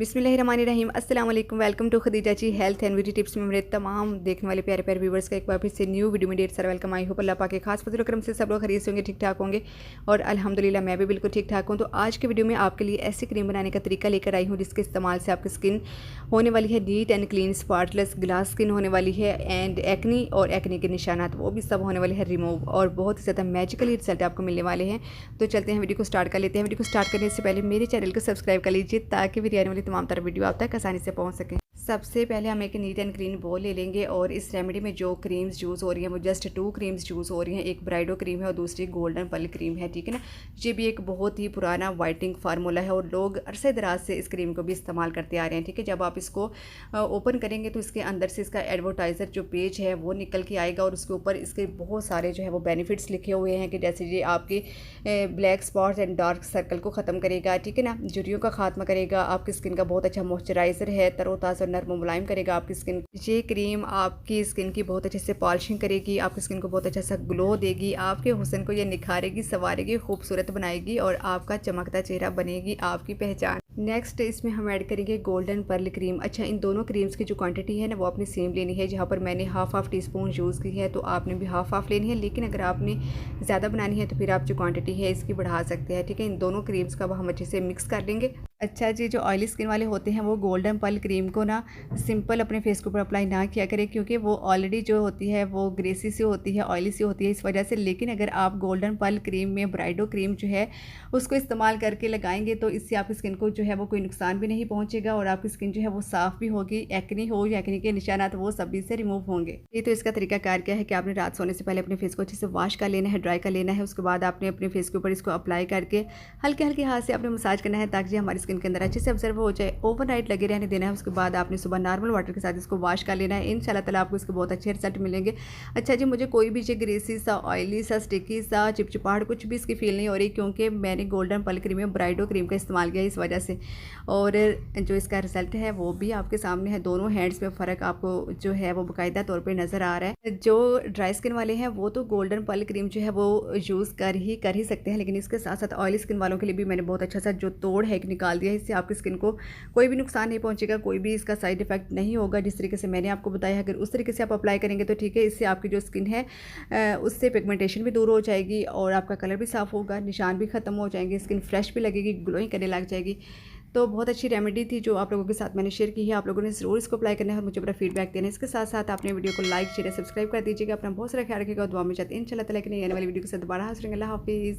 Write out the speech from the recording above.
बिस्मिल्लाहिर्रहमानिर्रहीम। अस्सलाम वालेकुम। Welcome to Khadija ji health and beauty tips में मेरे तमाम देखने वाले प्यारे प्यारे व्यूवर्स का एक बार फिर से न्यू वीडियो में ढेर सारा वेलकम। आई होप अल्लाह पाक के खास फजल करम से सब लोग खरीद होंगे, ठीक ठाक होंगे और अल्हम्दुलिल्लाह मैं भी बिल्कुल ठीक ठाक हूँ। तो आज के वीडियो में आपके लिए ऐसी क्रीम बनाने का तरीका लेकर आई हूँ जिसके इस्तेमाल से आपकी स्किन होने वाली है neat and clean, spotless, glass skin होने वाली है एंड एक्नी और एक्नी के निशानात वो भी सब होने वाले हैं रिमूव और बहुत ही ज़्यादा मैजिकली रिजल्ट आपको मिलने वाले हैं। तो चलते हैं वीडियो को स्टार्ट कर लेते हैं। वीडियो को स्टार्ट करने से पहले मेरे चैनल को सब्सक्राइब कर लीजिए ताकि मेरी आने वाली तमाम तरह वीडियो आप तक आसानी से पहुंच सकें। सबसे पहले हम एक नीट एंड क्लीन बोल ले लेंगे और इस रेमेडी में जो क्रीम्स यूज़ हो रही हैं वो जस्ट 2 क्रीम्स यूज़ हो रही हैं। एक ब्राइडो क्रीम है और दूसरी गोल्डन पल क्रीम है, ठीक है ना। ये भी एक बहुत ही पुराना वाइटनिंग फार्मूला है और लोग अरसे दराज से इस क्रीम को भी इस्तेमाल करते आ रहे हैं, ठीक है। जब आप इसको ओपन करेंगे तो इसके अंदर से इसका एडवर्टाइज़र जो पेज है वो निकल के आएगा और उसके ऊपर इसके बहुत सारे जो है वो बेनिफिट्स लिखे हुए हैं कि जैसे ये आपके black spots and dark circle को ख़त्म करेगा, ठीक है ना। झुर्रियों का खात्मा करेगा, आपकी स्किन का बहुत अच्छा मॉइस्चराइज़र है, तरोताज़ा और नरम मुलायम करेगा आपकी स्किन। ये क्रीम आपकी स्किन की बहुत अच्छे से पॉलिशिंग करेगी, आपकी स्किन को बहुत अच्छा सा ग्लो देगी, आपके हुस्न को ये निखारेगी, संवारेगी, खूबसूरत बनाएगी और आपका चमकता चेहरा बनेगी आपकी पहचान। नेक्स्ट इसमें हम ऐड करेंगे गोल्डन पर्ल क्रीम। अच्छा, इन दोनों क्रीम्स की जो क्वांटिटी है ना वो आपने सेम लेनी है। जहाँ पर मैंने हाफ टी स्पून यूज़ की है तो आपने भी हाफ लेनी है, लेकिन अगर आपने ज़्यादा बनानी है तो फिर आप जो क्वांटिटी है इसकी बढ़ा सकते हैं, ठीक है। इन दोनों क्रीम्स का हम अच्छे से मिक्स कर लेंगे। अच्छा जी, जो ऑयली स्किन वाले होते हैं वो गोल्डन पर्ल क्रीम को ना सिंपल अपने फेस के ऊपर अप्लाई ना किया करें क्योंकि वो ऑलरेडी जो होती है वो ग्रेसी सी होती है, ऑयली सी होती है इस वजह से। लेकिन अगर आप गोल्डन पर्ल क्रीम में ब्राइडो क्रीम जो है उसको इस्तेमाल करके लगाएंगे तो इससे आपकी स्किन को जो है वो कोई नुकसान भी नहीं पहुंचेगा और आपकी स्किन जो है वो साफ़ भी होगी। एक्नी हो या एक्नी के निशानात वो सभी से रिमूव होंगे। ये तो इसका तरीका कार क्या है कि आपने रात सोने से पहले अपने फेस को अच्छे से वॉश कर लेना है, ड्राई कर लेना है। उसके बाद आपने अपने फेस के ऊपर इसको अप्लाई करके हल्के हल्के हाथ से आपने मसाज करना है ताकि हमारी स्किन के अंदर अच्छे से ऑब्जर्व हो जाए। ओवरनाइट लगे रहने देना है। उसके बाद आपने सुबह नॉर्मल वाटर के साथ इसको वॉश कर लेना है। इंशाल्लाह ताला आपको इसके बहुत अच्छे रिजल्ट मिलेंगे। अच्छा जी, मुझे कोई भी ये ग्रेसी सा, ऑयली सा, स्टिकी सा, चिपचिपाहट कुछ भी इसकी फील नहीं हो रही क्योंकि मैंने गोल्डन पल क्रीम में ब्राइडो क्रीम का इस्तेमाल किया इस वजह से। और जो इसका रिजल्ट है वो भी आपके सामने है। दोनों हैंड्स में फ़र्क आपको जो है वो बाकायदा तौर पे नज़र आ रहा है। जो ड्राई स्किन वाले हैं वो तो गोल्डन पल क्रीम जो है वो यूज़ कर ही सकते हैं, लेकिन इसके साथ साथ ऑयली स्किन वालों के लिए भी मैंने बहुत अच्छा सा जो तोड़ है निकाल दिया है। इससे आपकी स्किन को कोई भी नुकसान नहीं पहुंचेगा, कोई भी इसका साइड इफेक्ट नहीं होगा। जिस तरीके से मैंने आपको बताया अगर उस तरीके से आप अप्लाई करेंगे तो ठीक है। इससे आपकी जो स्किन है उससे पिगमेंटेशन भी दूर हो जाएगी और आपका कलर भी साफ़ होगा, निशान भी ख़त्म हो जाएंगे, स्किन फ्रेश भी लगेगी, ग्लोइंग करने लग जाएगी। तो बहुत अच्छी रेमेडी थी जो आप लोगों के साथ मैंने शेयर की है। आप लोगों ने ज़रूर इसको अप्लाई करना है और मुझे अपना फीडबैक देना है। इसके साथ साथ आपने वीडियो को लाइक शेयर सब्सक्राइब कर दीजिएगा। अपना बहुत सारा ख्याल रखिएगा और दुआ में चाहते हैं इंशाल्लाह ताला कि नई आने वाली वीडियो के साथ दोबारा हाजिर होंगे। अल्लाह हाफिज़।